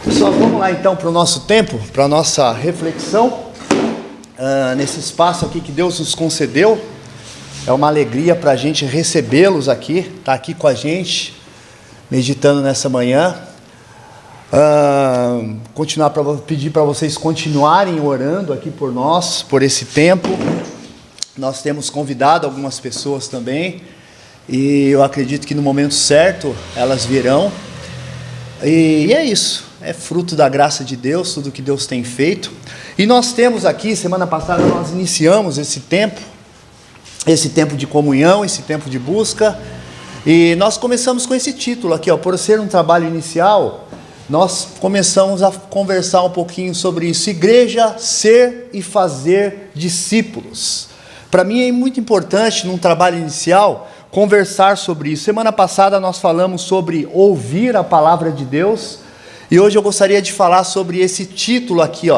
Pessoal, vamos lá então para o nosso tempo, para a nossa reflexão, nesse espaço aqui que Deus nos concedeu. É uma alegria para a gente recebê-los aqui, estar aqui com a gente, meditando nessa manhã. Continuar para pedir para vocês continuarem orando aqui por nós, por esse tempo. Nós temos convidado algumas pessoas também, e eu acredito que no momento certo elas virão. E é isso, é fruto da graça de Deus, tudo que Deus tem feito. E nós temos aqui, semana passada nós iniciamos esse tempo de comunhão, esse tempo de busca, e nós começamos com esse título aqui, por ser um trabalho inicial, nós começamos a conversar um pouquinho sobre isso: igreja, ser e fazer discípulos. Para mim é muito importante, num trabalho inicial, conversar sobre isso. Semana passada nós falamos sobre ouvir a palavra de Deus, e hoje eu gostaria de falar sobre esse título aqui,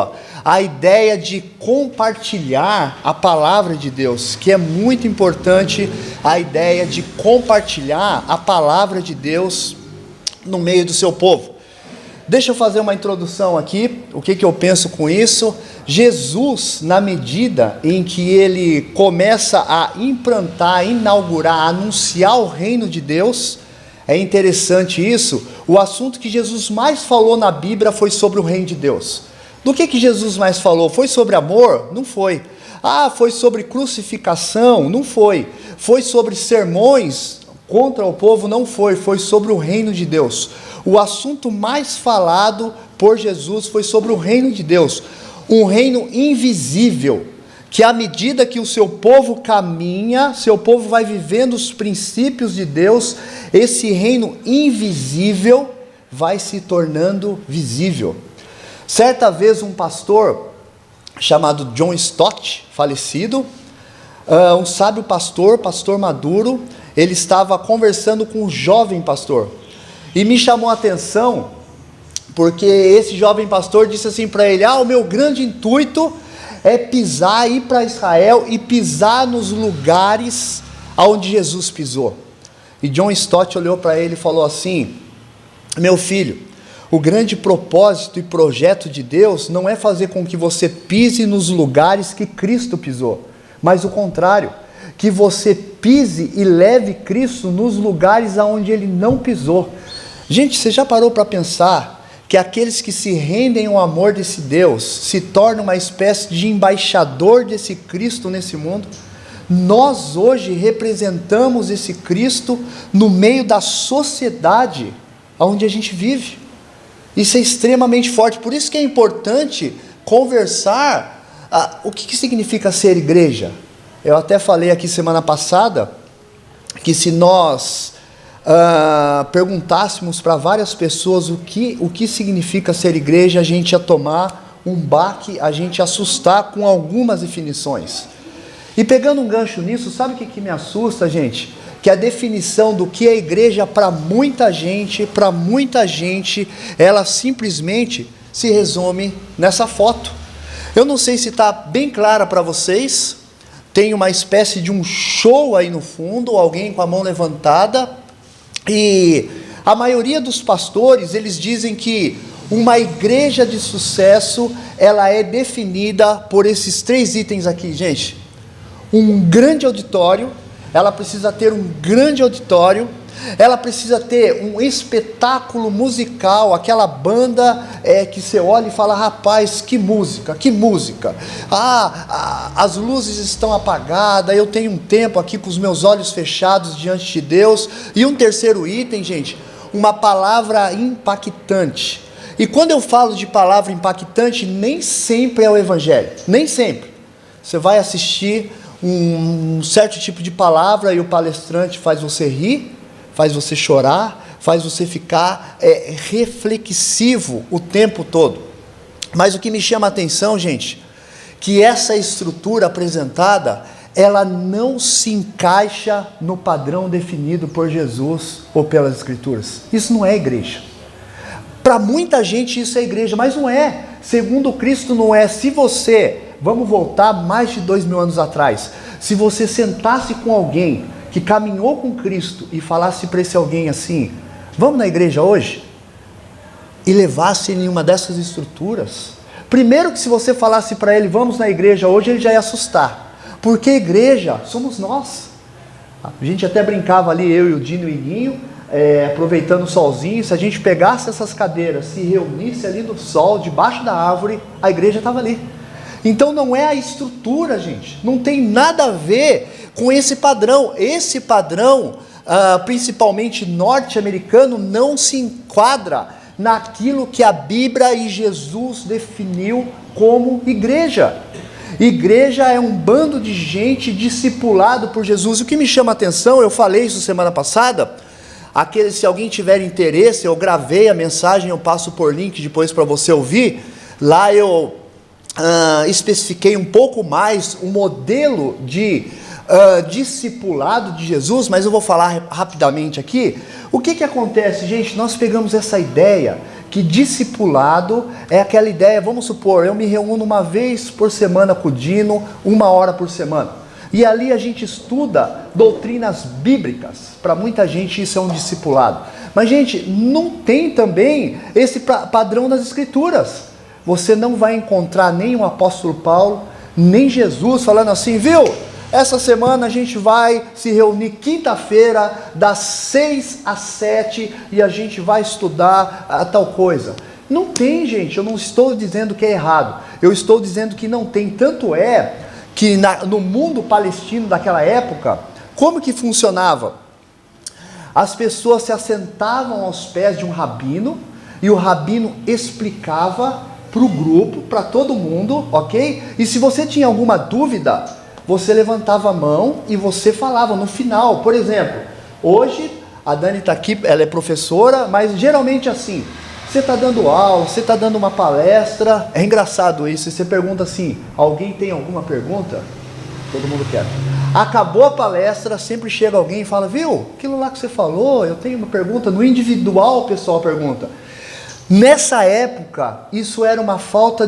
a ideia de compartilhar a palavra de Deus, que é muito importante, a ideia de compartilhar a palavra de Deus no meio do seu povo. Deixa eu fazer uma introdução aqui, o que eu penso com isso. Jesus, na medida em que ele começa a implantar, inaugurar, anunciar o reino de Deus, é interessante isso, o assunto que Jesus mais falou na Bíblia foi sobre o reino de Deus. Do que Jesus mais falou? Foi sobre amor? Não foi. Foi sobre crucificação? Não foi. Foi sobre sermões contra o povo? Não foi. Foi sobre o reino de Deus. O assunto mais falado por Jesus foi sobre o reino de Deus, um reino invisível, que à medida que o seu povo caminha, seu povo vai vivendo os princípios de Deus, esse reino invisível vai se tornando visível. Certa vez um pastor chamado John Stott, falecido, um sábio pastor Maduro, ele estava conversando com um jovem pastor, e me chamou a atenção, porque esse jovem pastor disse assim para ele: o meu grande intuito é ir para Israel e pisar nos lugares onde Jesus pisou. E John Stott olhou para ele e falou assim: meu filho, o grande propósito e projeto de Deus não é fazer com que você pise nos lugares que Cristo pisou, mas o contrário, que você pise e leve Cristo nos lugares aonde Ele não pisou. Gente, você já parou para pensar que aqueles que se rendem ao amor desse Deus se tornam uma espécie de embaixador desse Cristo nesse mundo? Nós hoje representamos esse Cristo no meio da sociedade onde a gente vive. Isso é extremamente forte, por isso que é importante conversar o que significa ser igreja. Eu até falei aqui semana passada que se nós perguntássemos para várias pessoas o que significa ser igreja, a gente ia tomar um baque, a gente ia assustar com algumas definições. E pegando um gancho nisso, sabe o que me assusta, gente? Que a definição do que é igreja para muita gente, ela simplesmente se resume nessa foto. Eu não sei se está bem clara para vocês, tem uma espécie de um show aí no fundo, alguém com a mão levantada, e a maioria dos pastores, eles dizem que uma igreja de sucesso, ela é definida por esses 3 itens aqui, gente. Um grande auditório, ela precisa ter um grande auditório, ela precisa ter um espetáculo musical, aquela banda que você olha e fala: rapaz, que música, as luzes estão apagadas, eu tenho um tempo aqui com os meus olhos fechados diante de Deus. E um terceiro item, gente, uma palavra impactante. E quando eu falo de palavra impactante, nem sempre é o evangelho, nem sempre. Você vai assistir um certo tipo de palavra e o palestrante faz você rir, faz você chorar, faz você ficar reflexivo o tempo todo. Mas o que me chama a atenção, gente, que essa estrutura apresentada, ela não se encaixa no padrão definido por Jesus ou pelas Escrituras. Isso não é igreja. Para muita gente isso é igreja, mas não é. Segundo Cristo não é. Se você, vamos voltar mais de 2000 anos atrás, se você sentasse com alguém que caminhou com Cristo e falasse para esse alguém assim: vamos na igreja hoje? e levasse ele em uma dessas estruturas, primeiro que se você falasse para ele, vamos na igreja hoje, ele já ia assustar. Porque igreja somos nós. A gente até brincava ali, eu e o Dino e o Iguinho, aproveitando o solzinho, se a gente pegasse essas cadeiras, se reunisse ali no sol, debaixo da árvore, a igreja estava ali. Então não é a estrutura, gente, não tem nada a ver com esse padrão. Esse padrão, principalmente norte-americano, não se enquadra naquilo que a Bíblia e Jesus definiu como igreja. Igreja é um bando de gente discipulado por Jesus. O que me chama a atenção, eu falei isso semana passada, se alguém tiver interesse, eu gravei a mensagem, eu passo por link depois para você ouvir. Lá eu especifiquei um pouco mais o modelo de discipulado de Jesus, mas eu vou falar rapidamente aqui. O que acontece, gente? Nós pegamos essa ideia que discipulado é aquela ideia, vamos supor, eu me reúno uma vez por semana com o Dino, 1 hora por semana, e ali a gente estuda doutrinas bíblicas. Para muita gente isso é um discipulado, mas gente, não tem também esse padrão das escrituras. Você não vai encontrar nem o apóstolo Paulo, nem Jesus falando assim, viu? Essa semana a gente vai se reunir quinta-feira, das 6 às 7, e a gente vai estudar tal coisa. Não tem, gente, eu não estou dizendo que é errado, eu estou dizendo que não tem. Tanto é que no mundo palestino daquela época, como que funcionava? As pessoas se assentavam aos pés de um rabino, e o rabino explicava para o grupo, para todo mundo, ok? E se você tinha alguma dúvida, você levantava a mão e você falava no final. Por exemplo, hoje a Dani está aqui, ela é professora, mas geralmente assim, você está dando aula, você está dando uma palestra, é engraçado isso, você pergunta assim, alguém tem alguma pergunta? Todo mundo quer. Acabou a palestra, sempre chega alguém e fala, viu, aquilo lá que você falou, eu tenho uma pergunta. No individual o pessoal pergunta. Nessa época, isso era uma falta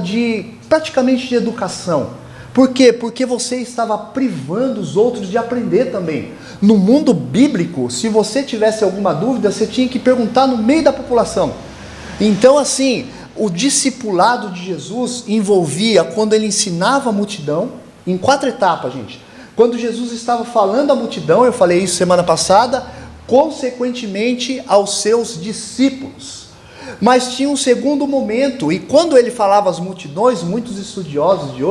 praticamente de educação. Por quê? Porque você estava privando os outros de aprender também. No mundo bíblico, se você tivesse alguma dúvida, você tinha que perguntar no meio da população. Então assim, o discipulado de Jesus envolvia, quando ele ensinava a multidão, em 4 etapas, gente. Quando Jesus estava falando à multidão, eu falei isso semana passada, consequentemente aos seus discípulos. Mas tinha um segundo momento, e quando ele falava às multidões, muitos estudiosos de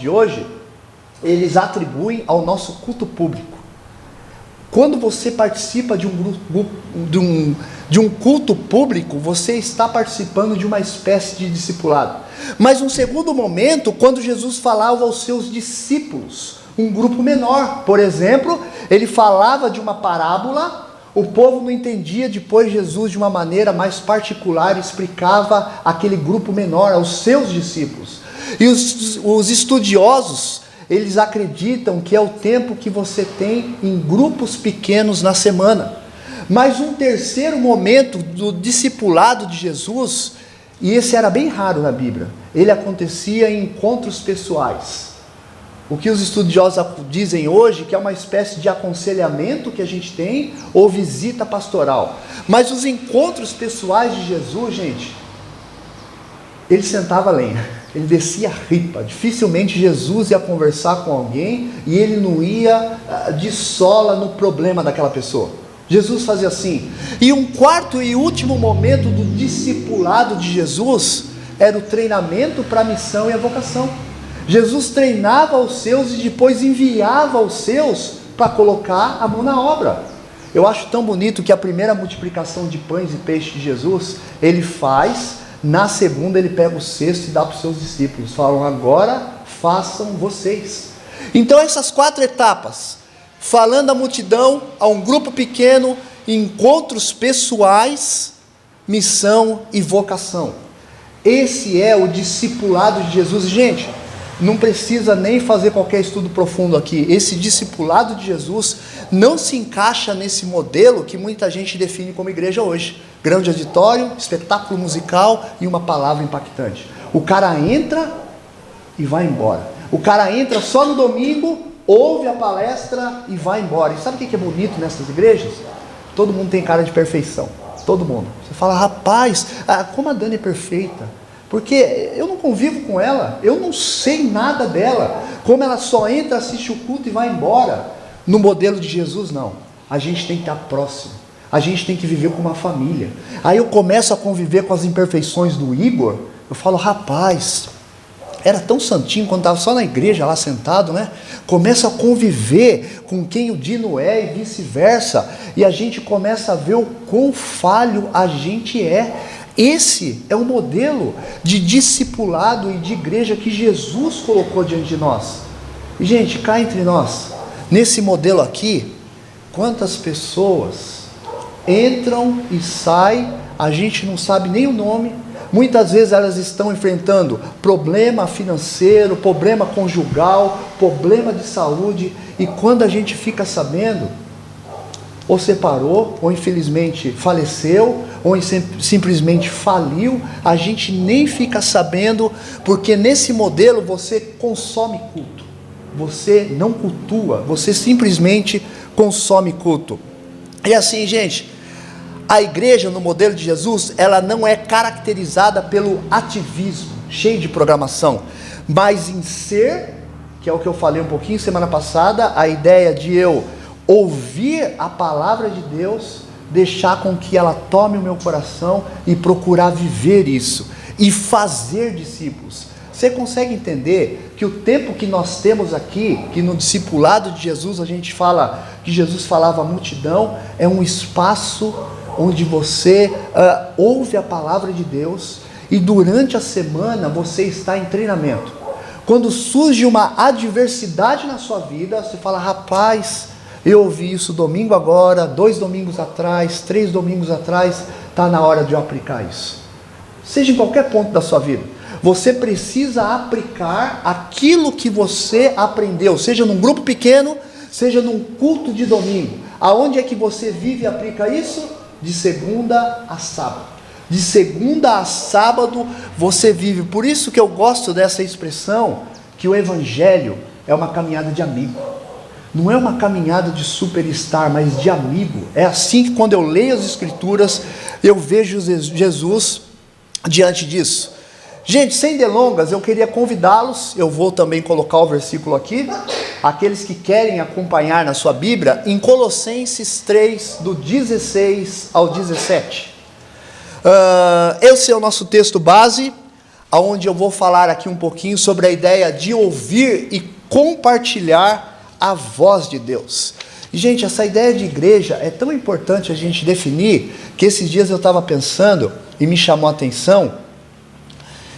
hoje, eles atribuem ao nosso culto público. Quando você participa de um culto público, você está participando de uma espécie de discipulado. Mas um segundo momento, quando Jesus falava aos seus discípulos, um grupo menor, por exemplo, ele falava de uma parábola, o povo não entendia, depois Jesus de uma maneira mais particular explicava aquele grupo menor aos seus discípulos. E os estudiosos, eles acreditam que é o tempo que você tem em grupos pequenos na semana. Mas um terceiro momento do discipulado de Jesus, e esse era bem raro na Bíblia, ele acontecia em encontros pessoais. O que os estudiosos dizem hoje, que é uma espécie de aconselhamento que a gente tem, ou visita pastoral. Mas os encontros pessoais de Jesus, gente, ele sentava a lenha, ele descia a ripa. Dificilmente Jesus ia conversar com alguém e ele não ia de sola no problema daquela pessoa. Jesus fazia assim. E um quarto e último momento do discipulado de Jesus era o treinamento para a missão e a vocação. Jesus treinava os seus e depois enviava os seus para colocar a mão na obra. Eu acho tão bonito que a primeira multiplicação de pães e peixes de Jesus, ele faz, na segunda ele pega o cesto e dá para os seus discípulos, falam, agora façam vocês. Então essas 4 etapas, falando à multidão, a um grupo pequeno, encontros pessoais, missão e vocação. Esse é o discipulado de Jesus. Gente, não precisa nem fazer qualquer estudo profundo aqui. Esse discipulado de Jesus não se encaixa nesse modelo que muita gente define como igreja hoje. Grande auditório, espetáculo musical e uma palavra impactante. O cara entra e vai embora. O cara entra só no domingo, ouve a palestra e vai embora. E sabe o que é bonito nessas igrejas? Todo mundo tem cara de perfeição. Todo mundo. Você fala, rapaz, como a Dani é perfeita. Porque eu não convivo com ela, eu não sei nada dela. Como ela só entra, assiste o culto e vai embora. No modelo de Jesus, não. A gente tem que estar próximo. A gente tem que viver com uma família. Aí eu começo a conviver com as imperfeições do Igor. Eu falo, rapaz, era tão santinho quando estava só na igreja lá sentado, né? Começa a conviver com quem o Dino é e vice-versa. E a gente começa a ver o quão falho a gente é. Esse é o modelo de discipulado e de igreja que Jesus colocou diante de nós. E gente, cá entre nós, nesse modelo aqui, quantas pessoas entram e saem, a gente não sabe nem o nome. Muitas vezes elas estão enfrentando problema financeiro, problema conjugal, problema de saúde, e quando a gente fica sabendo, ou separou, ou infelizmente faleceu, ou simplesmente faliu, a gente nem fica sabendo, porque nesse modelo você consome culto, você não cultua, você simplesmente consome culto. E assim, gente, a igreja no modelo de Jesus, ela não é caracterizada pelo ativismo, cheio de programação, mas em ser, que é o que eu falei um pouquinho semana passada, a ideia de eu ouvir a palavra de Deus, deixar com que ela tome o meu coração e procurar viver isso, e fazer discípulos. Você consegue entender que o tempo que nós temos aqui, que no discipulado de Jesus a gente fala, que Jesus falava à multidão, é um espaço onde você ouve a palavra de Deus, e durante a semana você está em treinamento. Quando surge uma adversidade na sua vida, você fala, rapaz, eu ouvi isso domingo agora, 2 domingos atrás, 3 domingos atrás, está na hora de eu aplicar isso. Seja em qualquer ponto da sua vida, você precisa aplicar aquilo que você aprendeu, seja num grupo pequeno, seja num culto de domingo. Aonde é que você vive e aplica isso? De segunda a sábado. De segunda a sábado você vive. Por isso que eu gosto dessa expressão, que o evangelho é uma caminhada de amigo. Não é uma caminhada de superstar, mas de amigo. É assim que quando eu leio as escrituras, eu vejo Jesus diante disso. Gente, sem delongas, eu queria convidá-los, eu vou também colocar o versículo aqui, aqueles que querem acompanhar na sua Bíblia, em Colossenses 3, do 16 ao 17. Esse é o nosso texto base, onde eu vou falar aqui um pouquinho sobre a ideia de ouvir e compartilhar a voz de Deus. E, gente, essa ideia de igreja é tão importante a gente definir, que esses dias eu estava pensando, e me chamou a atenção,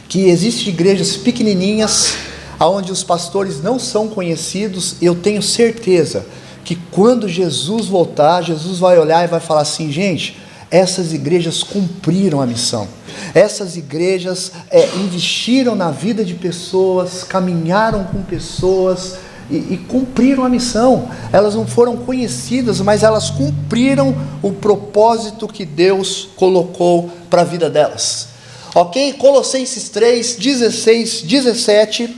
que existem igrejas pequenininhas, onde os pastores não são conhecidos. Eu tenho certeza que quando Jesus voltar, Jesus vai olhar e vai falar assim, gente, essas igrejas cumpriram a missão, essas igrejas investiram na vida de pessoas, caminharam com pessoas, e cumpriram a missão. Elas não foram conhecidas, mas elas cumpriram o propósito que Deus colocou para a vida delas. Ok? Colossenses 3, 16, 17.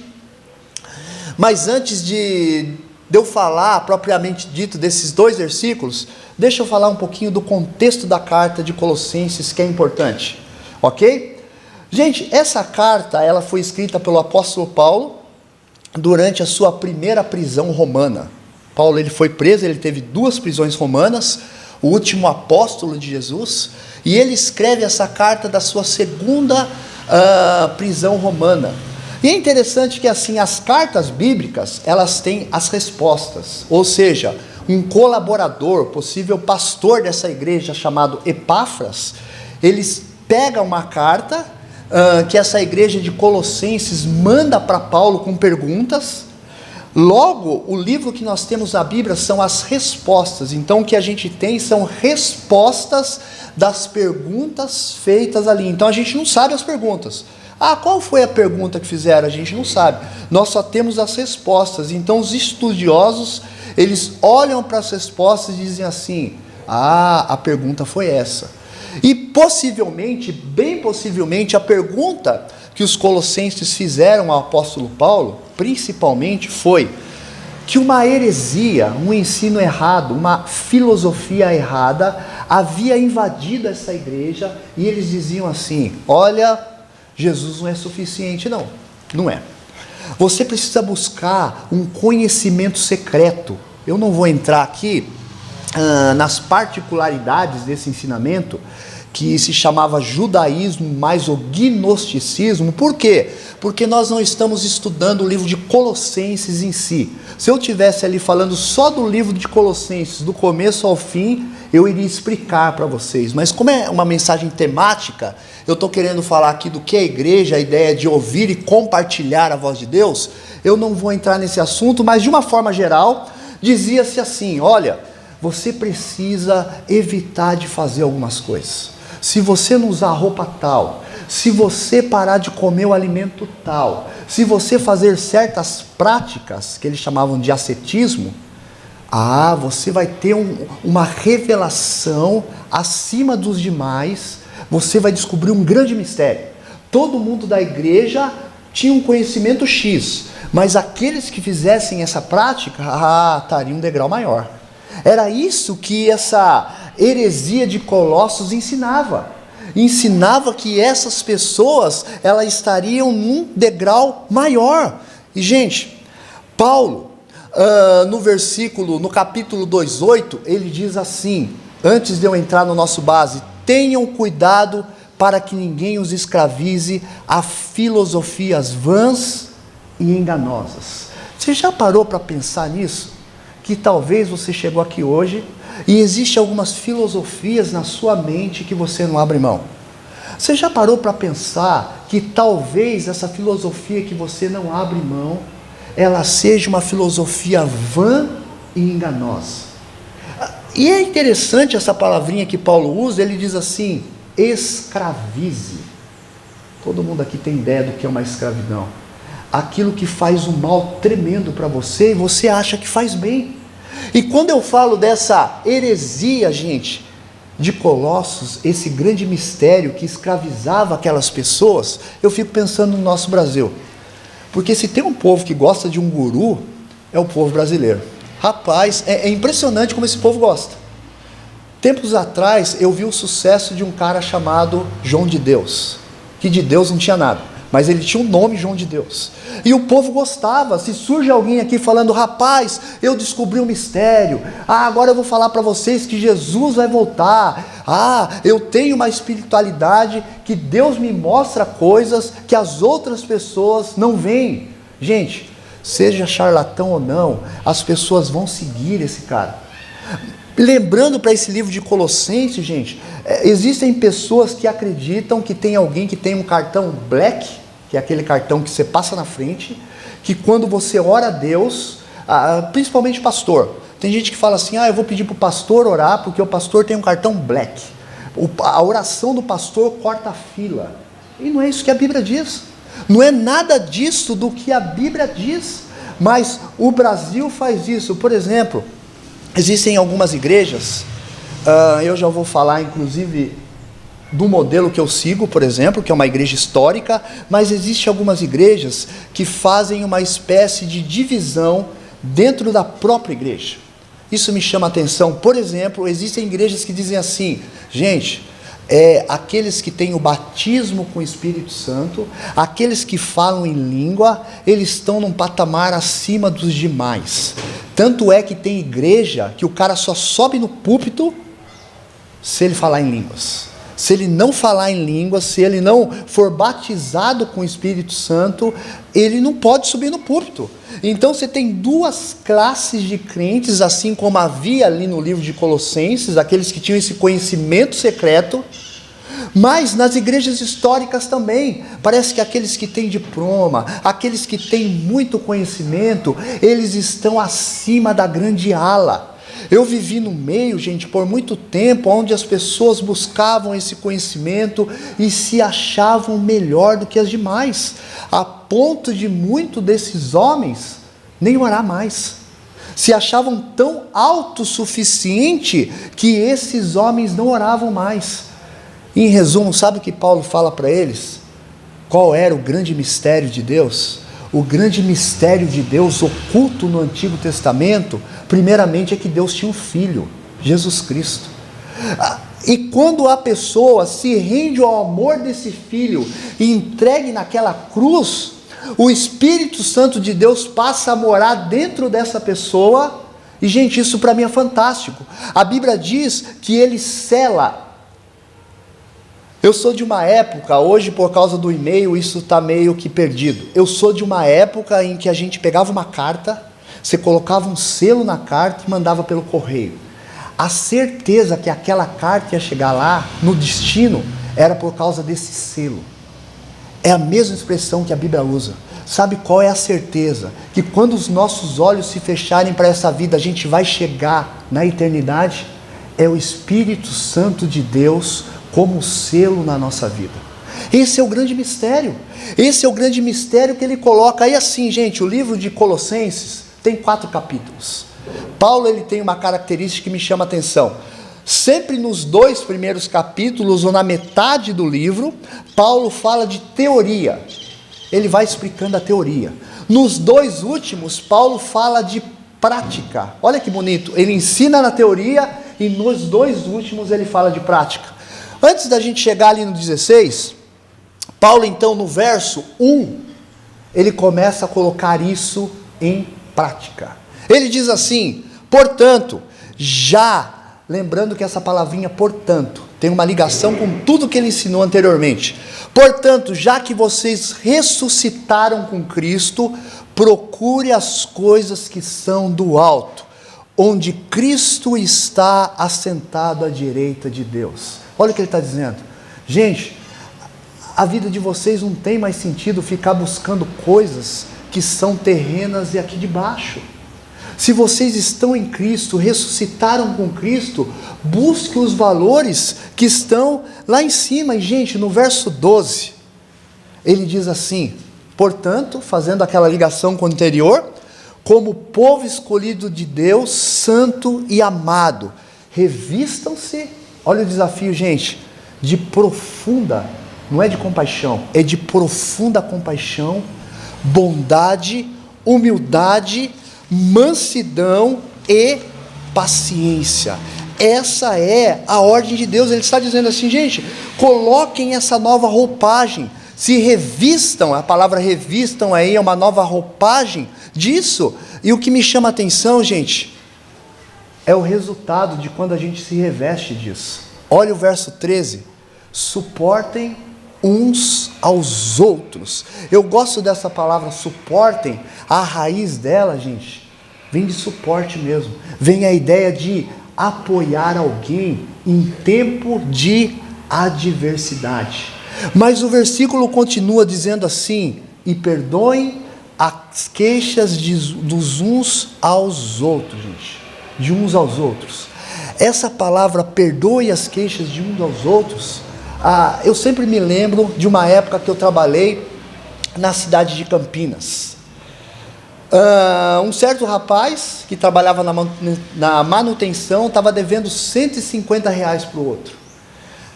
Mas antes de eu falar propriamente dito desses 2 versículos, deixa eu falar um pouquinho do contexto da carta de Colossenses, que é importante. Ok? Gente, essa carta ela foi escrita pelo apóstolo Paulo durante a sua primeira prisão romana. Paulo ele foi preso, ele teve 2 prisões romanas, o último apóstolo de Jesus, e ele escreve essa carta da sua segunda prisão romana. E é interessante que assim, as cartas bíblicas, elas têm as respostas, ou seja, um colaborador, possível pastor dessa igreja chamado Epáfras, eles pegam uma carta que essa igreja de Colossenses manda para Paulo com perguntas. Logo, o livro que nós temos na Bíblia são as respostas. Então o que a gente tem são respostas das perguntas feitas ali. Então a gente não sabe as perguntas. Qual foi a pergunta que fizeram? A gente não sabe. Nós só temos as respostas. Então os estudiosos, eles olham para as respostas e dizem assim, a pergunta foi essa. E possivelmente, bem possivelmente, a pergunta que os colossenses fizeram ao apóstolo Paulo, principalmente foi, que uma heresia, um ensino errado, uma filosofia errada havia invadido essa igreja, e eles diziam assim: olha, Jesus não é suficiente. Não, não é. Você precisa buscar um conhecimento secreto. Eu não vou entrar aqui nas particularidades desse ensinamento, que se chamava judaísmo mais o gnosticismo. Por quê? Porque nós não estamos estudando o livro de Colossenses em si. Se eu tivesse ali falando só do livro de Colossenses, do começo ao fim, eu iria explicar para vocês. Mas como é uma mensagem temática, eu estou querendo falar aqui do que é a igreja, a ideia de ouvir e compartilhar a voz de Deus, eu não vou entrar nesse assunto, mas de uma forma geral, dizia-se assim: olha, você precisa evitar de fazer algumas coisas. Se você não usar roupa tal, se você parar de comer o alimento tal, se você fazer certas práticas, que eles chamavam de ascetismo, você vai ter uma revelação acima dos demais, você vai descobrir um grande mistério. Todo mundo da igreja tinha um conhecimento X, mas aqueles que fizessem essa prática, estariam um degrau maior. Era isso que essa heresia de Colossos ensinava. Ensinava que essas pessoas, elas estariam num degrau maior. E gente, Paulo, no capítulo 2:8, ele diz assim, antes de eu entrar no nosso base: tenham cuidado para que ninguém os escravize a filosofias vãs e enganosas. Você já parou para pensar nisso? Que talvez você chegou aqui hoje e existe algumas filosofias na sua mente que você não abre mão. Você já parou para pensar que talvez essa filosofia que você não abre mão, ela seja uma filosofia vã e enganosa? E é interessante essa palavrinha que Paulo usa, ele diz assim: escravize. Todo mundo aqui tem ideia do que é uma escravidão. Aquilo que faz um mal tremendo para você, e você acha que faz bem. E quando eu falo dessa heresia, gente, de Colossos, esse grande mistério que escravizava aquelas pessoas, eu fico pensando no nosso Brasil. Porque se tem um povo que gosta de um guru, é o povo brasileiro. Rapaz, é impressionante como esse povo gosta. Tempos atrás, eu vi o sucesso de um cara chamado João de Deus, que de Deus não tinha nada, mas ele tinha um nome, João de Deus, e o povo gostava. Se surge alguém aqui falando: rapaz, eu descobri um mistério, agora eu vou falar para vocês que Jesus vai voltar, eu tenho uma espiritualidade, que Deus me mostra coisas que as outras pessoas não veem. Gente, seja charlatão ou não, as pessoas vão seguir esse cara. Lembrando para esse livro de Colossenses, gente, existem pessoas que acreditam que tem alguém que tem um cartão black, que é aquele cartão que você passa na frente, que quando você ora a Deus, principalmente pastor, tem gente que fala assim: eu vou pedir para o pastor orar, porque o pastor tem um cartão black, a oração do pastor corta a fila. E não é isso que a Bíblia diz, não é nada disso do que a Bíblia diz, mas o Brasil faz isso. Por exemplo, existem algumas igrejas, eu já vou falar inclusive do modelo que eu sigo, por exemplo, que é uma igreja histórica, mas existem algumas igrejas que fazem uma espécie de divisão dentro da própria igreja. Isso me chama a atenção. Por exemplo, existem igrejas que dizem assim: gente, aqueles que têm o batismo com o Espírito Santo, aqueles que falam em língua, eles estão num patamar acima dos demais. Tanto é que tem igreja que o cara só sobe no púlpito se ele falar em línguas. Se ele não falar em línguas, se ele não for batizado com o Espírito Santo, ele não pode subir no púlpito. Então você tem duas classes de crentes, assim como havia ali no livro de Colossenses, aqueles que tinham esse conhecimento secreto, mas nas igrejas históricas também, parece que aqueles que têm diploma, aqueles que têm muito conhecimento, eles estão acima da grande ala. Eu vivi no meio, gente, por muito tempo, onde as pessoas buscavam esse conhecimento e se achavam melhor do que as demais, a ponto de muitos desses homens nem orar mais. Se achavam tão autossuficientes que esses homens não oravam mais. Em resumo, sabe o que Paulo fala para eles? Qual era o grande mistério de Deus? o grande mistério de Deus oculto no Antigo Testamento, primeiramente é que Deus tinha um filho, Jesus Cristo. E quando a pessoa se rende ao amor desse filho e entregue naquela cruz, o Espírito Santo de Deus passa a morar dentro dessa pessoa. E gente, isso para mim é fantástico. A Bíblia diz que ele sela. Eu sou de uma época, hoje por causa do e-mail isso está meio que perdido. Eu sou de uma época em que a gente pegava uma carta, você colocava um selo na carta e mandava pelo correio. A certeza que aquela carta ia chegar lá, no destino, era por causa desse selo. É a mesma expressão que a Bíblia usa. Sabe qual é a certeza? Que quando os nossos olhos se fecharem para essa vida, a gente vai chegar na eternidade? É o Espírito Santo de Deus como selo na nossa vida. Esse é o grande mistério. Esse é o grande mistério que ele coloca. Aí assim, gente, o livro de Colossenses tem 4 capítulos. Paulo, ele tem uma característica que me chama a atenção. Sempre nos 2 primeiros capítulos, ou na metade do livro, Paulo fala de teoria. Ele vai explicando a teoria. Nos 2 últimos, Paulo fala de prática. Olha que bonito. Ele ensina na teoria e nos 2 últimos ele fala de prática. Antes da gente chegar ali no 16, Paulo então no verso 1, ele começa a colocar isso em prática. Ele diz assim: portanto, já, lembrando que essa palavrinha portanto, tem uma ligação com tudo que ele ensinou anteriormente. Portanto, já que vocês ressuscitaram com Cristo, procure as coisas que são do alto, onde Cristo está assentado à direita de Deus. Olha o que ele está dizendo. Gente, a vida de vocês não tem mais sentido ficar buscando coisas que são terrenas e aqui de baixo. Se vocês estão em Cristo, ressuscitaram com Cristo, busque os valores que estão lá em cima. E gente, no verso 12, ele diz assim: portanto, fazendo aquela ligação com o anterior, como povo escolhido de Deus, santo e amado, revistam-se, olha o desafio, gente, de profunda, não é de compaixão, é de profunda compaixão, bondade, humildade, mansidão e paciência. Essa é a ordem de Deus. Ele está dizendo assim, gente, coloquem essa nova roupagem, se revistam. A palavra revistam aí é uma nova roupagem disso. E o que me chama a atenção, gente, é o resultado de quando a gente se reveste disso. Olha o verso 13: suportem uns aos outros. Eu gosto dessa palavra suportem. A raiz dela, gente, vem de suporte mesmo. Vem a ideia de apoiar alguém em tempo de adversidade. Mas o versículo continua dizendo assim: e perdoem as queixas dos uns aos outros, gente. De uns aos outros. Essa palavra perdoe as queixas de uns aos outros, eu sempre me lembro de uma época que eu trabalhei na cidade de Campinas. Um certo rapaz que trabalhava na manutenção estava devendo R$150 para o outro.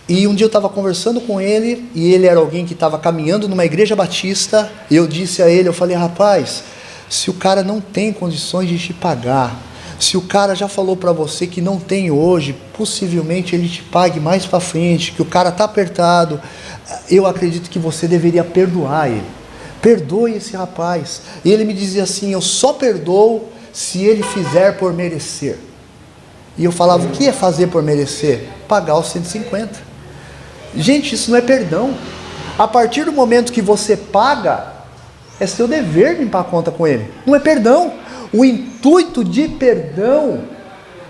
E um dia eu estava conversando com ele, e ele era alguém que estava caminhando numa igreja batista, e eu disse a ele, eu falei: rapaz, se o cara não tem condições de te pagar, se o cara já falou para você que não tem hoje, possivelmente ele te pague mais para frente, que o cara está apertado, eu acredito que você deveria perdoar ele. Perdoe esse rapaz. E ele me dizia assim: eu só perdoo se ele fizer por merecer. E eu falava: o que é fazer por merecer? Pagar os 150. Gente, isso não é perdão. A partir do momento que você paga, é seu dever limpar a conta com ele. Não é perdão. O intuito de perdão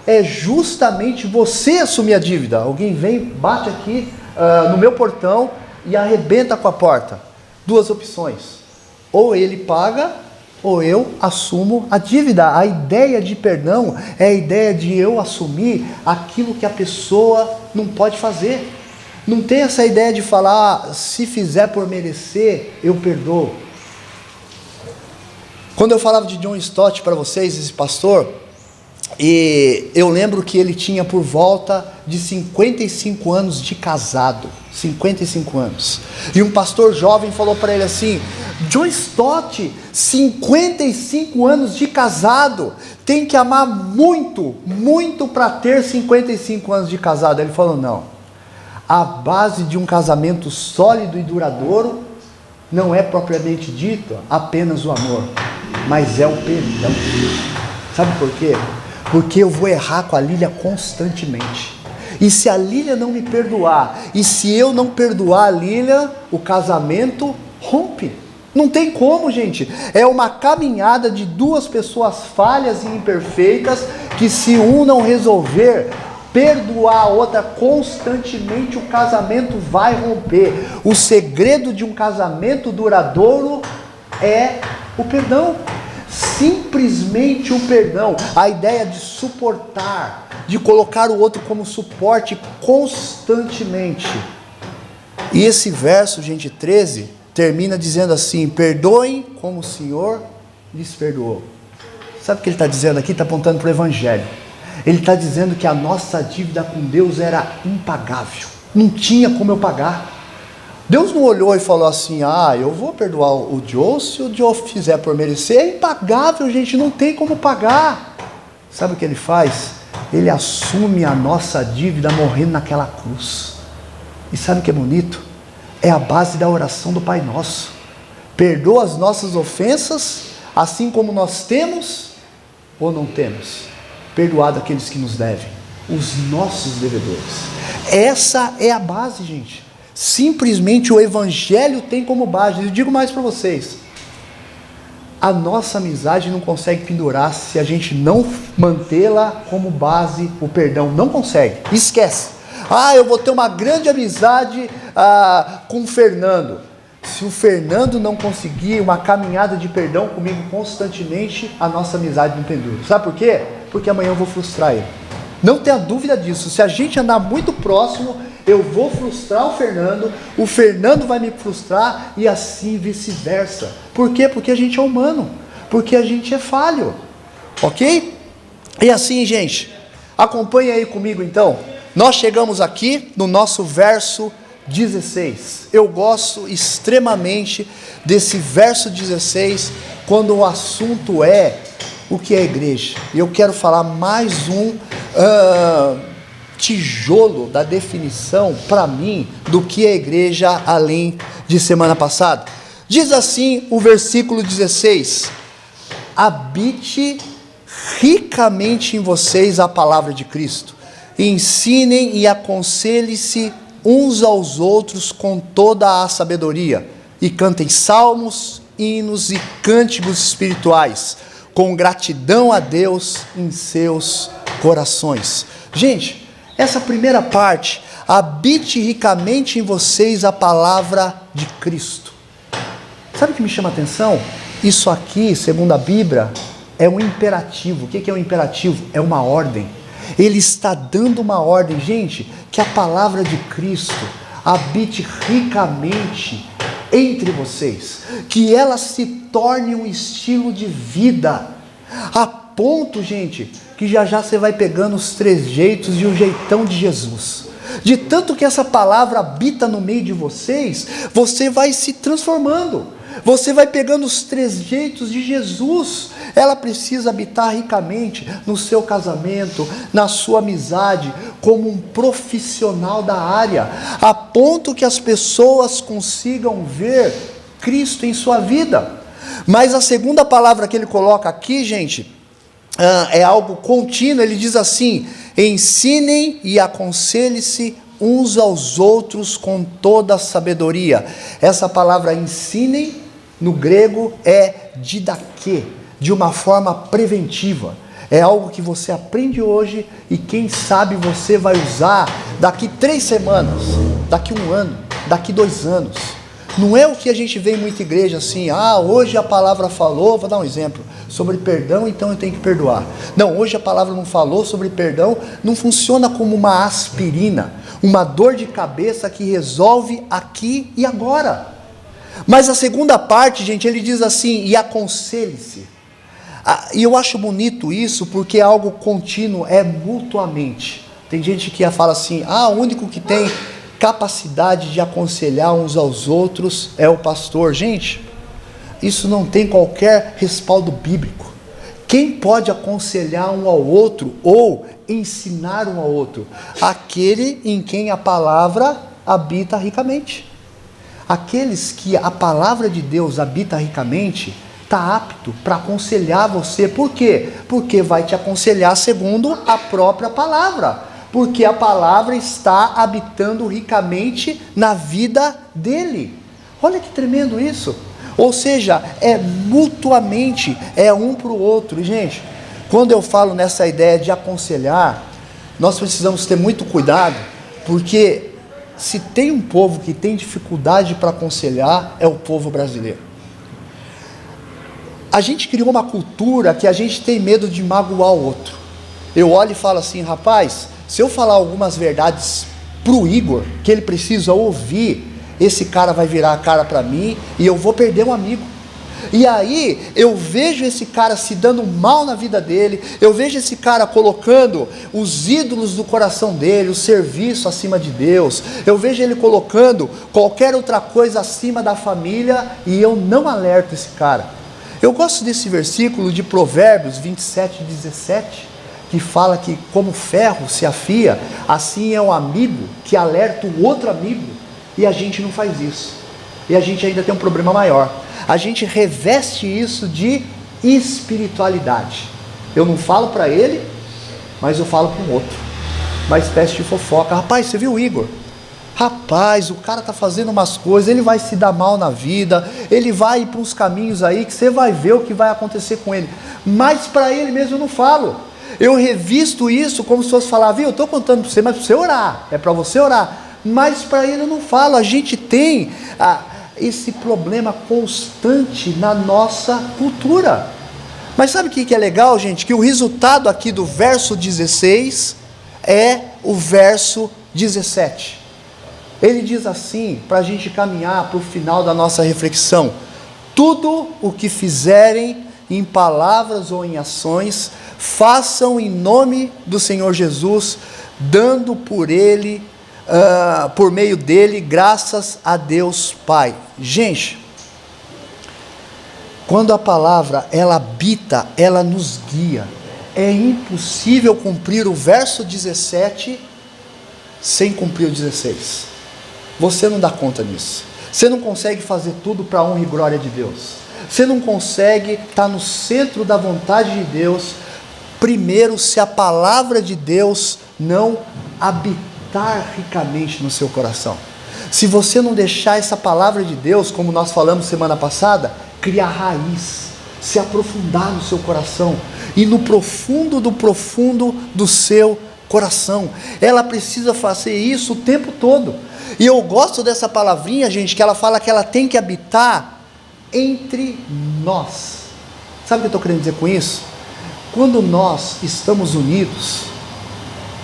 é justamente você assumir a dívida. Alguém vem, bate aqui no meu portão e arrebenta com a porta. 2 opções: ou ele paga, ou eu assumo a dívida. A ideia de perdão é a ideia de eu assumir aquilo que a pessoa não pode fazer. Não tem essa ideia de falar: se fizer por merecer, eu perdoo. Quando eu falava de John Stott para vocês, esse pastor, e eu lembro que ele tinha por volta de 55 anos de casado. 55 anos. E um pastor jovem falou para ele assim: John Stott, 55 anos de casado, tem que amar muito, muito para ter 55 anos de casado. Ele falou, não, a base de um casamento sólido e duradouro não é propriamente dito apenas o amor, mas é o perdão. Sabe por quê? Porque eu vou errar com a Lília constantemente. E se a Lília não me perdoar, e se eu não perdoar a Lília, o casamento rompe. Não tem como, gente. É uma caminhada de duas pessoas falhas e imperfeitas, que se um não resolver perdoar a outra constantemente, o casamento vai romper. O segredo de um casamento duradouro é o perdão. Simplesmente o perdão. A ideia de suportar, de colocar o outro como suporte constantemente. E esse verso, gente, 13, termina dizendo assim: perdoem como o Senhor lhes perdoou. Sabe o que ele está dizendo aqui? Está apontando para o Evangelho. Ele está dizendo que a nossa dívida com Deus era impagável. Não tinha como eu pagar. Deus não olhou e falou assim: ah, eu vou perdoar o Joe se o Joe fizer por merecer. É impagável, gente, não tem como pagar. Sabe o que ele faz? Ele assume a nossa dívida morrendo naquela cruz. E sabe o que é bonito? É a base da oração do Pai Nosso. Perdoa as nossas ofensas, assim como nós temos ou não temos perdoado aqueles que nos devem, os nossos devedores. Essa é a base, gente. Simplesmente o Evangelho tem como base. Eu digo mais para vocês: a nossa amizade não consegue pendurar se a gente não mantê-la como base, o perdão. Não consegue, esquece. Ah, eu vou ter uma grande amizade com o Fernando. Se o Fernando não conseguir uma caminhada de perdão comigo constantemente, a nossa amizade não pendura. Sabe por quê? Porque amanhã eu vou frustrar ele. Não tenha dúvida disso. Se a gente andar muito próximo, eu vou frustrar o Fernando vai me frustrar e assim vice-versa. Por quê? Porque a gente é humano, porque a gente é falho, ok? E assim, gente, acompanhe aí comigo então. Nós chegamos aqui no nosso verso 16. Eu gosto extremamente desse verso 16, quando o assunto é o que é a igreja. E eu quero falar mais um tijolo da definição para mim do que é a igreja, além de semana passada. Diz assim o versículo 16: habite ricamente em vocês a palavra de Cristo, ensinem e aconselhem-se uns aos outros com toda a sabedoria, e cantem salmos, hinos e cânticos espirituais, com gratidão a Deus em seus corações. Gente, essa primeira parte, habite ricamente em vocês a palavra de Cristo. Sabe o que me chama a atenção? Isso aqui, segundo a Bíblia, é um imperativo. O que é um imperativo? É uma ordem. Ele está dando uma ordem, gente, que a palavra de Cristo habite ricamente entre vocês, que ela se torne um estilo de vida, a ponto, gente, que já você vai pegando os trejeitos e o jeitão de Jesus. De tanto que essa palavra habita no meio de vocês, você vai se transformando, você vai pegando os trejeitos de Jesus. Ela precisa habitar ricamente no seu casamento, na sua amizade, como um profissional da área, a ponto que as pessoas consigam ver Cristo em sua vida. Mas a segunda palavra que ele coloca aqui, gente, é algo contínuo. Ele diz assim: ensinem e aconselhem-se uns aos outros com toda a sabedoria. Essa palavra ensinem, no grego, é didaquê, de uma forma preventiva. É algo que você aprende hoje e quem sabe você vai usar daqui 3 semanas, daqui 1 ano, daqui 2 anos. Não é o que a gente vê em muita igreja assim: hoje a palavra falou, vou dar um exemplo, sobre perdão, então eu tenho que perdoar. Não, hoje a palavra não falou sobre perdão, não funciona como uma aspirina, uma dor de cabeça que resolve aqui e agora. Mas a segunda parte, gente, ele diz assim: e aconselhe-se. E eu acho bonito isso, porque é algo contínuo, é mutuamente. Tem gente que fala assim: o único que tem capacidade de aconselhar uns aos outros é o pastor. Gente, isso não tem qualquer respaldo bíblico. Quem pode aconselhar um ao outro ou ensinar um ao outro? Aquele em quem a palavra habita ricamente. Aqueles que a palavra de Deus habita ricamente, está apto para aconselhar você. Por quê? Porque vai te aconselhar segundo a própria palavra. Porque a palavra está habitando ricamente na vida dele. Olha que tremendo isso. Ou seja, é mutuamente, é um para o outro. E, gente, quando eu falo nessa ideia de aconselhar, nós precisamos ter muito cuidado, porque se tem um povo que tem dificuldade para aconselhar, é o povo brasileiro. A gente criou uma cultura que a gente tem medo de magoar o outro. Eu olho e falo assim, rapaz, se eu falar algumas verdades para o Igor, que ele precisa ouvir, esse cara vai virar a cara para mim e eu vou perder um amigo. E aí eu vejo esse cara se dando mal na vida dele, eu vejo esse cara colocando os ídolos do coração dele, o serviço acima de Deus, eu vejo ele colocando qualquer outra coisa acima da família e eu não alerto esse cara. Eu gosto desse versículo de Provérbios 27:17, que fala que como ferro se afia, assim é um amigo que alerta o outro amigo. E a gente não faz isso. E a gente ainda tem um problema maior. A gente reveste isso de espiritualidade. Eu não falo para ele, mas eu falo para um outro. Uma espécie de fofoca. Rapaz, você viu o Igor? Rapaz, o cara está fazendo umas coisas, ele vai se dar mal na vida, ele vai ir para uns caminhos aí que você vai ver o que vai acontecer com ele. Mas para ele mesmo eu não falo. Eu revisto isso como se fosse falar, viu, eu estou contando para você, mas para você orar. É para você orar. Mas para ele eu não falo. A gente tem esse problema constante na nossa cultura. Mas sabe o que é legal, gente? Que o resultado aqui do verso 16 é o verso 17. Ele diz assim, para a gente caminhar para o final da nossa reflexão: tudo o que fizerem em palavras ou em ações, façam em nome do Senhor Jesus, dando por meio dele, graças a Deus Pai. Gente, quando a palavra ela habita, ela nos guia. É impossível cumprir o verso 17 sem cumprir o 16. Você não dá conta disso. Você não consegue fazer tudo para a honra e glória de Deus. Você não consegue estar no centro da vontade de Deus, primeiro, se a palavra de Deus não habitar ricamente no seu coração. Se você não deixar essa palavra de Deus, como nós falamos semana passada, criar raiz, se aprofundar no seu coração, e no profundo do seu coração, ela precisa fazer isso o tempo todo. E eu gosto dessa palavrinha, gente, que ela fala que ela tem que habitar entre nós. Sabe o que eu estou querendo dizer com isso? Quando nós estamos unidos,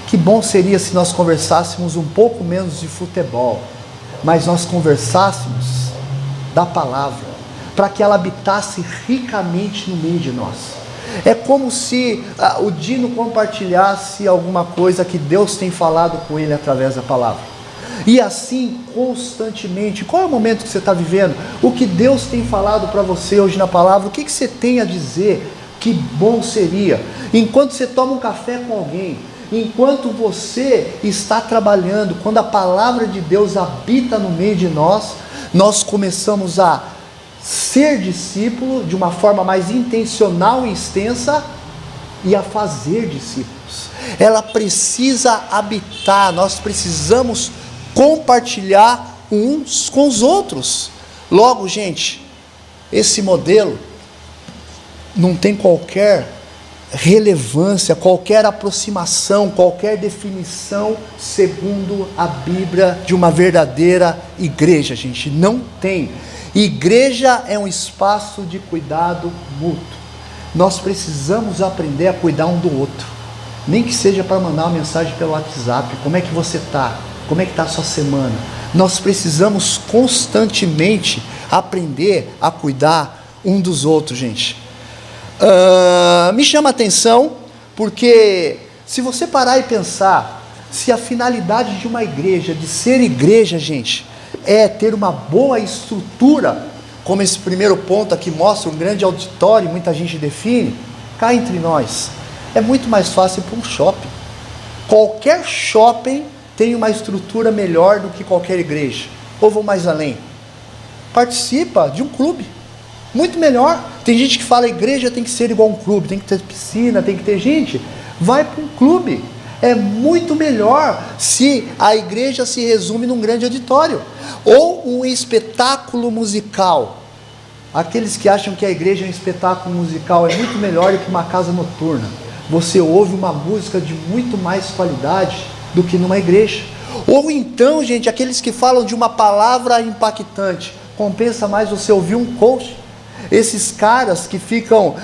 que bom seria se nós conversássemos um pouco menos de futebol, mas nós conversássemos da palavra, para que ela habitasse ricamente no meio de nós. É como se o Dino compartilhasse alguma coisa que Deus tem falado com ele através da palavra. E assim, constantemente, qual é o momento que você está vivendo? O que Deus tem falado para você hoje na palavra? O que você tem a dizer? Que bom seria, enquanto você toma um café com alguém, enquanto você está trabalhando, quando a palavra de Deus habita no meio de nós, nós começamos a ser discípulo de uma forma mais intencional e extensa e a fazer discípulos. Ela precisa habitar, nós precisamos compartilhar uns com os outros. Logo, gente, esse modelo não tem qualquer relevância, qualquer aproximação, qualquer definição segundo a Bíblia de uma verdadeira igreja, gente. Não tem. Igreja é um espaço de cuidado mútuo. Nós precisamos aprender a cuidar um do outro, nem que seja para mandar uma mensagem pelo WhatsApp. Como é que você está? Como é que está a sua semana? Nós precisamos constantemente aprender a cuidar um dos outros, gente. Me chama a atenção, porque se você parar e pensar, se a finalidade de uma igreja, de ser igreja, gente, é ter uma boa estrutura como esse primeiro ponto aqui mostra, um grande auditório, muita gente define, cá entre nós, é muito mais fácil para um shopping. Qualquer shopping tem uma estrutura melhor do que qualquer igreja. Ou vou mais além, participa de um clube, muito melhor. Tem gente que fala, a igreja tem que ser igual a um clube, tem que ter piscina, tem que ter gente. Vai para um clube, é muito melhor se a igreja se resume num grande auditório. Ou um espetáculo musical. Aqueles que acham que a igreja é um espetáculo musical é muito melhor do que uma casa noturna. Você ouve uma música de muito mais qualidade do que numa igreja. Ou então, gente, aqueles que falam de uma palavra impactante, compensa mais você ouvir um coach. Esses caras que ficam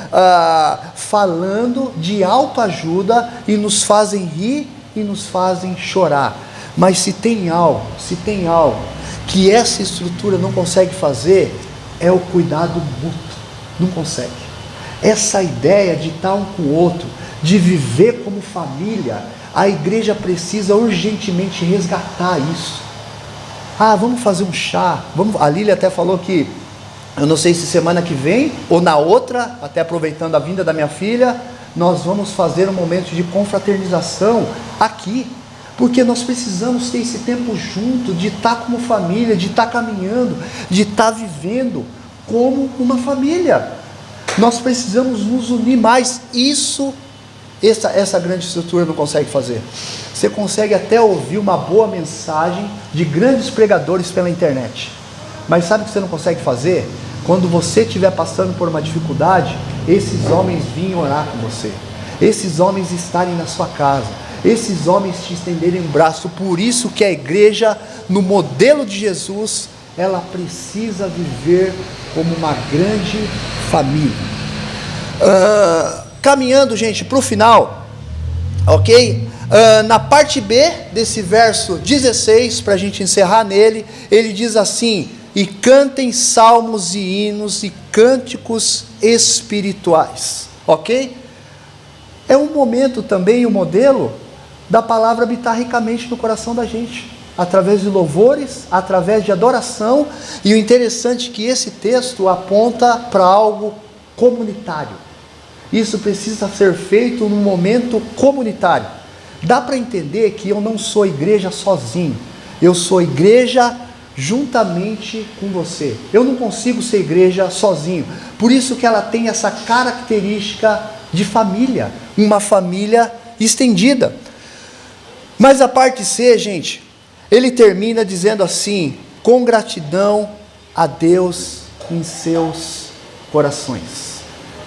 falando de autoajuda e nos fazem rir e nos fazem chorar. Mas se tem algo que essa estrutura não consegue fazer, é o cuidado mútuo. Não consegue. Essa ideia de estar um com o outro, de viver como família, a igreja precisa urgentemente resgatar isso. Vamos fazer um chá. A Lília até falou que, eu não sei se semana que vem ou na outra, até aproveitando a vinda da minha filha, nós vamos fazer um momento de confraternização aqui, porque nós precisamos ter esse tempo junto, de estar como família, de estar caminhando, de estar vivendo como uma família. Nós precisamos nos unir mais. Essa grande estrutura não consegue fazer. Você consegue até ouvir uma boa mensagem de grandes pregadores pela internet, mas sabe o que você não consegue fazer? Quando você estiver passando por uma dificuldade, esses homens virem orar com você, esses homens estarem na sua casa, esses homens te estenderem o braço. Por isso que a igreja, no modelo de Jesus, ela precisa viver como uma grande família. Caminhando, gente, para o final, ok? Na parte B desse verso 16, para a gente encerrar nele, ele diz assim: e cantem salmos e hinos e cânticos espirituais, ok? É um momento também, um modelo da palavra habitar ricamente no coração da gente, através de louvores, através de adoração. E o interessante é que esse texto aponta para algo comunitário. Isso precisa ser feito num momento comunitário. Dá para entender que eu não sou igreja sozinho, eu sou igreja juntamente com você. Eu não consigo ser igreja sozinho. Por isso que ela tem essa característica de família, uma família estendida. Mas a parte C, gente, ele termina dizendo assim: com gratidão a Deus em seus corações.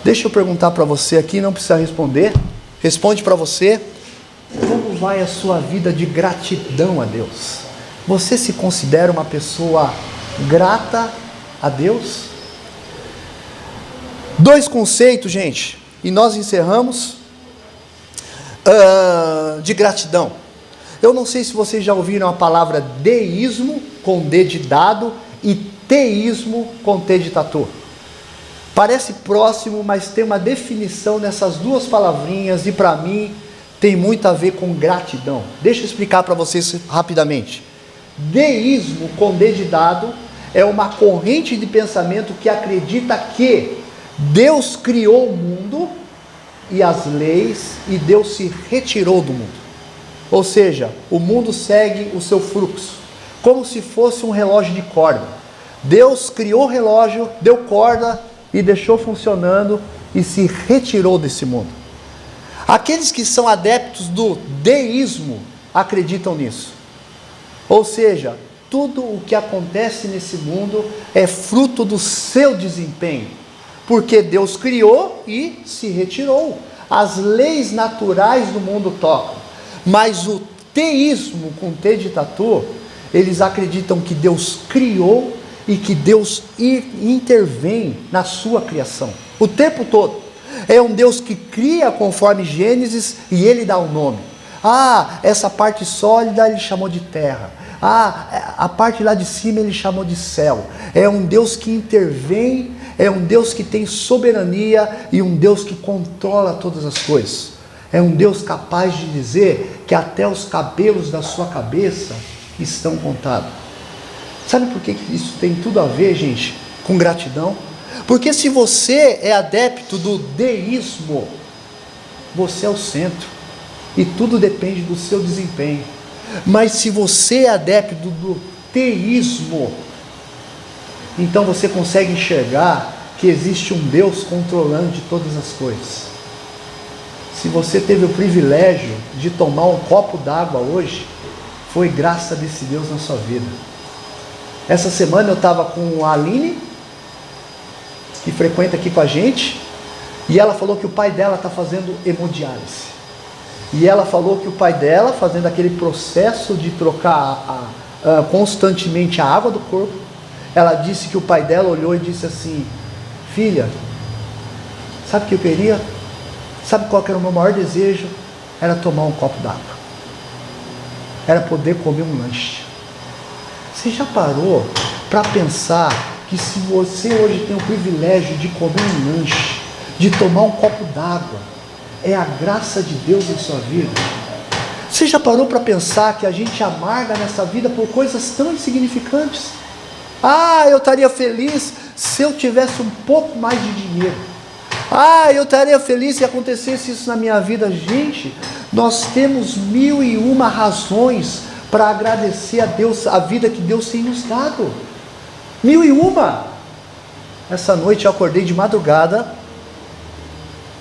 Deixa eu perguntar para você aqui, não precisa responder, responde para você: como vai a sua vida de gratidão a Deus? Você se considera uma pessoa grata a Deus? 2 conceitos, gente, e nós encerramos, de gratidão. Eu não sei se vocês já ouviram a palavra deísmo, com D de dado, e teísmo, com T de tatu. Parece próximo, mas tem uma definição nessas duas palavrinhas, e para mim tem muito a ver com gratidão. Deixa eu explicar para vocês rapidamente. Deísmo, com D de dado, é uma corrente de pensamento que acredita que Deus criou o mundo e as leis, e Deus se retirou do mundo. Ou seja, o mundo segue o seu fluxo, como se fosse um relógio de corda. Deus criou o relógio, deu corda e deixou funcionando e se retirou desse mundo. Aqueles que são adeptos do deísmo acreditam nisso. Ou seja, tudo o que acontece nesse mundo é fruto do seu desempenho, porque Deus criou e se retirou. As leis naturais do mundo tocam, mas o teísmo, com T de tatu, eles acreditam que Deus criou e que Deus intervém na sua criação, o tempo todo. É um Deus que cria conforme Gênesis, e Ele dá o nome. Essa parte sólida Ele chamou de terra. A parte lá de cima Ele chamou de céu. É um Deus que intervém, é um Deus que tem soberania, e um Deus que controla todas as coisas. É um Deus capaz de dizer que até os cabelos da sua cabeça estão contados. Sabe por que isso tem tudo a ver, gente? com gratidão. Porque se você é adepto do deísmo, você é o centro, e tudo depende do seu desempenho. Mas se você é adepto do teísmo, então você consegue enxergar que existe um Deus controlando de todas as coisas. Se você teve o privilégio de tomar um copo d'água hoje, foi graça desse Deus na sua vida. Essa semana eu estava com a Aline, que frequenta aqui com a gente, e ela falou que o pai dela está fazendo hemodiálise. E ela falou que o pai dela, fazendo aquele processo de trocar constantemente a água do corpo, ela disse que o pai dela olhou e disse assim: filha, sabe o que eu queria? Sabe qual que era o meu maior desejo? Era tomar um copo d'água. Era poder comer um lanche. Você já parou para pensar que se você hoje tem o privilégio de comer um lanche, de tomar um copo d'água, é a graça de Deus em sua vida? Você já parou para pensar que a gente amarga nessa vida por coisas tão insignificantes? Ah, eu estaria feliz se eu tivesse um pouco mais de dinheiro. Ah, eu estaria feliz se acontecesse isso na minha vida. Gente, nós temos 1001 razões para agradecer a Deus, a vida que Deus tem nos dado. 1001. Essa noite eu acordei de madrugada,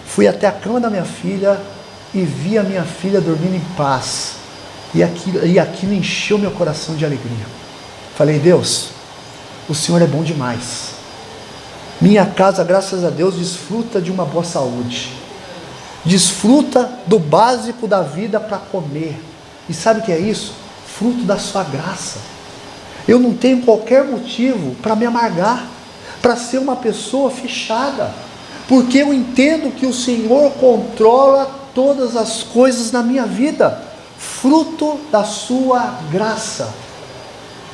fui até a cama da minha filha e vi a minha filha dormindo em paz. E aquilo encheu meu coração de alegria. Falei: Deus, o Senhor é bom demais. Minha casa, graças a Deus, desfruta de uma boa saúde. Desfruta do básico da vida para comer. E sabe o que é isso? Fruto da sua graça. Eu não tenho qualquer motivo para me amargar, para ser uma pessoa fechada, porque eu entendo que o Senhor controla todas as coisas na minha vida, fruto da sua graça.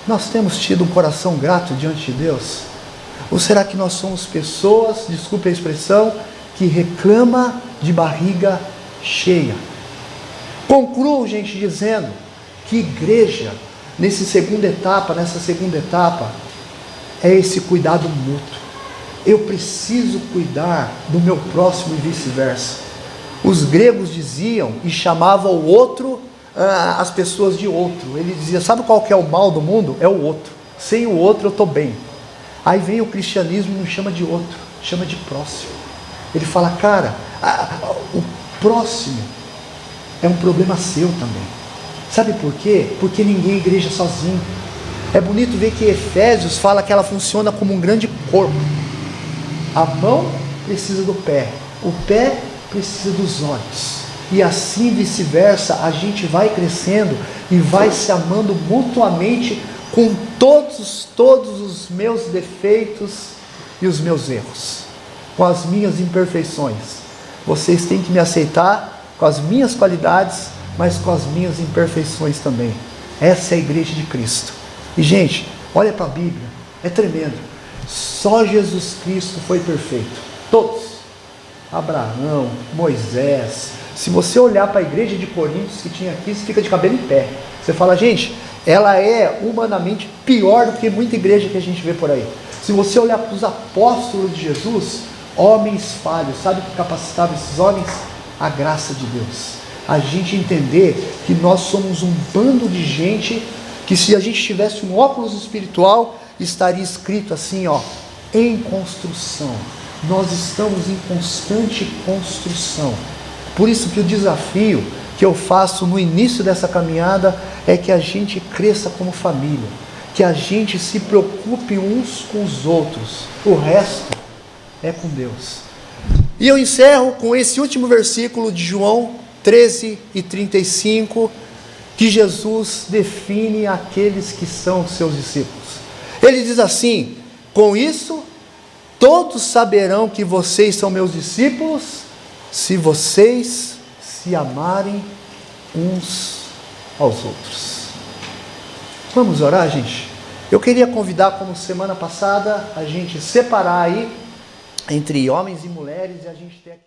Nós temos tido um coração grato diante de Deus? Ou será que nós somos pessoas, desculpe a expressão, que reclama de barriga cheia? Concluo, gente, dizendo que igreja, nessa segunda etapa, é esse cuidado mútuo. Eu preciso cuidar do meu próximo e vice-versa. Os gregos diziam e chamavam o outro, as pessoas de outro. Ele dizia: sabe qual que é o mal do mundo? É o outro. Sem o outro eu estou bem. Aí vem o cristianismo e não chama de outro, chama de próximo. Ele fala: cara, o próximo é um problema seu também. Sabe por quê? Porque ninguém é igreja sozinho. É bonito ver que Efésios fala que ela funciona como um grande corpo. A mão precisa do pé, o pé precisa dos olhos, e assim vice-versa. A gente vai crescendo e vai se amando mutuamente, com todos os meus defeitos e os meus erros, com as minhas imperfeições. Vocês têm que me aceitar com as minhas qualidades, mas com as minhas imperfeições também. Essa é a igreja de Cristo. E gente, olha para a Bíblia, é tremendo. Só Jesus Cristo foi perfeito. Todos. Abraão, Moisés. Se você olhar para a igreja de Coríntios que tinha aqui, você fica de cabelo em pé. Você fala: gente, ela é humanamente pior do que muita igreja que a gente vê por aí. Se você olhar para os apóstolos de Jesus, homens falhos, sabe o que capacitava esses homens? A graça de Deus. A gente entender que nós somos um bando de gente, que se a gente tivesse um óculos espiritual, estaria escrito assim, ó: em construção. Nós estamos em constante construção. Por isso que o desafio que eu faço no início dessa caminhada é que a gente cresça como família, que a gente se preocupe uns com os outros. O resto é com Deus. E eu encerro com esse último versículo de João 13:35, que Jesus define aqueles que são seus discípulos. Ele diz assim: com isso todos saberão que vocês são meus discípulos, se vocês se amarem uns aos outros. Vamos orar, gente? Eu queria convidar, como semana passada, a gente separar aí entre homens e mulheres, e a gente ter aqui